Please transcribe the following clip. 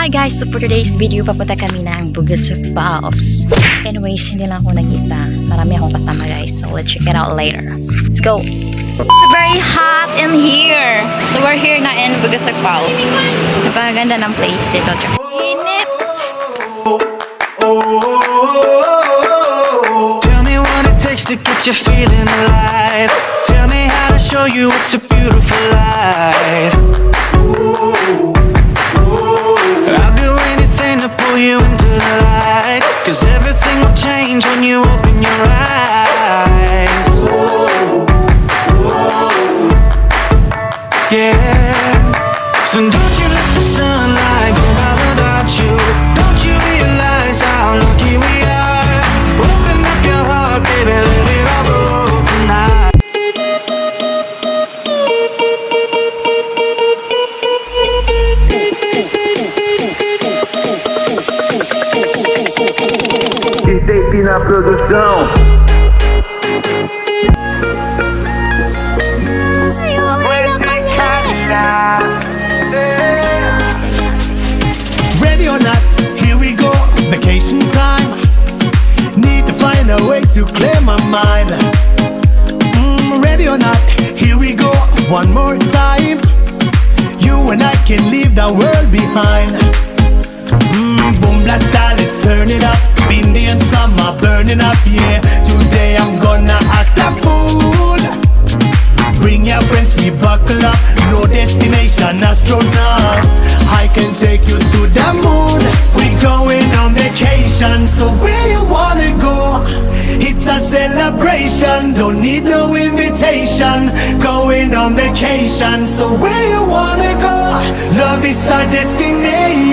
Hi guys, so for today's video, papunta kami ng Bugasug Falls. Anyways, hindi lang ako nag-isa. Marami akong kasama guys, so let's check it out later. Let's go! It's very hot in here. So we're here na in Bugasug Falls. Napakaganda ng place dito. Init! Tell me what it takes to get you feeling alive. Tell me how to show you it's a beautiful life. I'll do anything to pull you into the light, 'cause everything will change when you open your eyes. Yeah. So don't you let the sunlight go out without you. Don't you realize how lucky we are? Open up your heart, baby, let it all go tonight. Tape na produção. Ready or not, here we go, vacation time. Need to find a way to clear my mind. Ready or not, here we go, one more time. You and I can leave the world behind. Boom blast style, let's turn it up. Indian summer burning up, yeah. Today I'm gonna act a fool. Bring your friends, we buckle up. No destination, astronaut. I can take you to the moon. We going on vacation, so where you wanna go? It's a celebration, don't need no invitation. Going on vacation, so where you wanna go? Love is our destination.